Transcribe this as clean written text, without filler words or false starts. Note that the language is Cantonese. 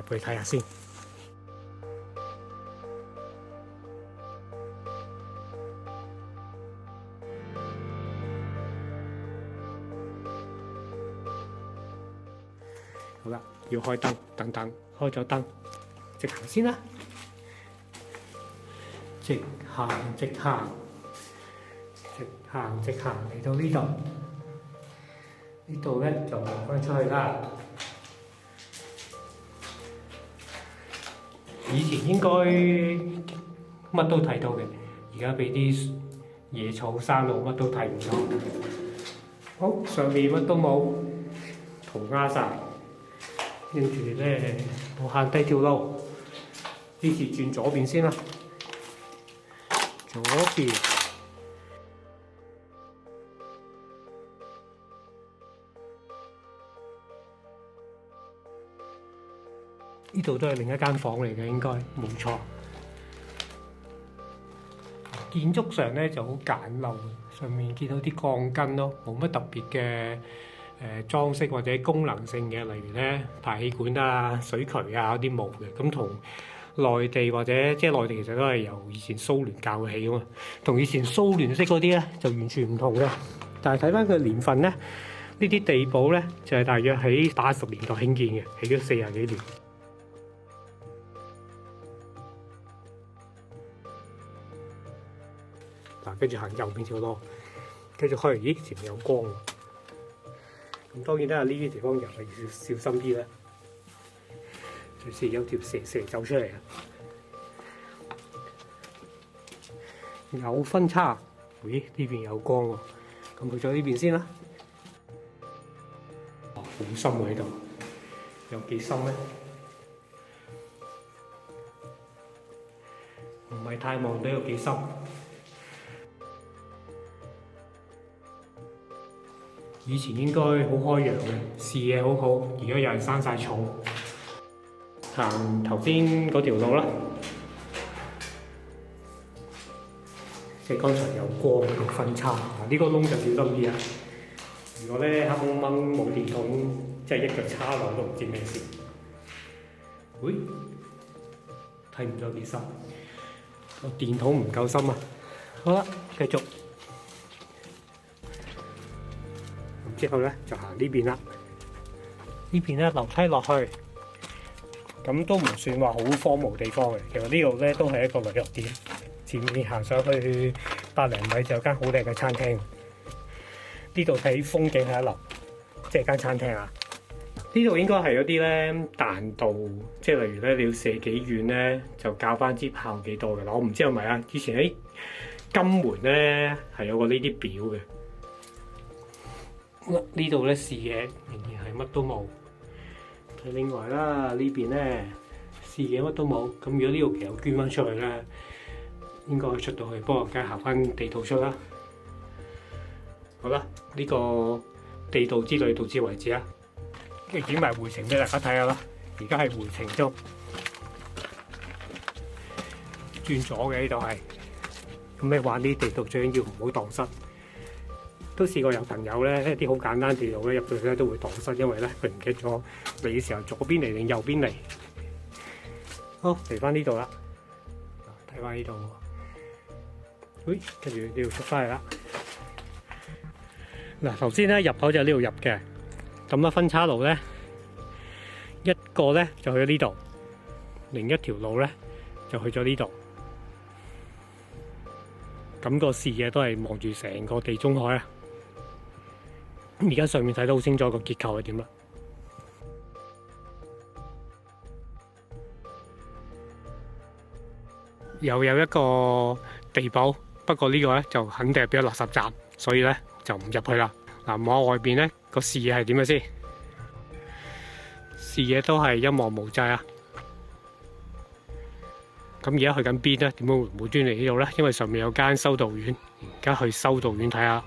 去睇下先。好啦，要開燈，等等，開咗燈，直行先啦。直行，直行，直行，直行嚟到呢度。呢度咧就望翻出去啦。以前應該乜都睇到嘅，而家俾啲野草生路，乜都睇唔到。好，上面乜都冇，塗鴉晒。跟住咧，我行低條路，呢次轉左邊先啦。左邊。呢度都係另一間房嚟嘅，應該冇錯。建築上咧就好簡陋，上面見到啲鋼筋咯，冇乜特別嘅裝飾或者功能性嘅，例如咧排氣管啊、水渠啊嗰啲冇嘅。咁同內地或者即係內地其實都係由以前蘇聯教起啊嘛，同以前蘇聯式嗰啲咧就完全唔同嘅。但係睇翻佢年份咧，呢啲地堡咧就係大約喺80年代興建嘅，起咗40幾年。嗱，跟住行右邊條路，繼續去，咦，前面有光喎。咁當然啦，呢啲地方又係要小心啲啦。隨時有條蛇走出嚟啊！有分叉，咦，呢邊有光喎。咁去咗呢邊先啦。好深喎呢度，有幾深咧？唔係太望到有幾深。以前應該好開揚嘅，視野好好，而家有人生晒草。行頭先嗰條路啦，即係剛才有光個分叉。呢個窿就小心啲啊！如果咧黑掹掹冇電筒，即係一腳叉落都唔知咩事。喂，睇唔到幾深，個電筒唔夠深啊！好啦，繼續。之後咧就行呢邊啦，呢邊咧樓梯落去，咁都唔算話好荒蕪地方嘅。其實呢度咧都係一個旅遊點，前面行上去100零米就有間好靚嘅餐廳。呢度睇風景係一流，即係間餐廳啊。呢度應該係有啲咧彈道，即係例如咧你要射幾遠咧，就校翻支炮幾多嘅啦。我唔知係咪啊？以前喺金門咧係有個呢啲表嘅。呢度咧視野仍然係乜都冇。另外啦，呢邊咧視野乜都冇。咁如果呢度其實捐翻出去咧，應該可以出到去。不過梗係行翻地道出啦。好啦，呢個地道之旅到此為止啦。跟住影埋回程俾大家睇下啦。而家係回程中，轉左嘅呢度係。咁你玩呢啲地道最緊要唔好蕩失。都試過有朋友咧，一啲好簡單地道咧入到去咧都會蕩失，因為咧佢唔記得咗嚟嘅時候左邊嚟定右邊嚟。好，嚟翻呢度啦，睇翻呢度。喂，跟住呢度出翻嚟啦。嗱，頭先咧入口就呢度入嘅，咁啊分叉路咧一個咧就去咗呢度，另一條路咧就去咗呢度。咁個視野都係望住成個地中海啊！而家上面睇到好清楚個結構係點啦。又有一個地堡，不過呢個咧就肯定係變咗垃圾站，所以咧就唔入去啦。嗱，望下外邊咧個視野係點嘅先？視野都係一望無際啊！咁而家去緊邊咧？點解會無端嚟呢度咧？因為上面有間修道院，而家去修道院睇下。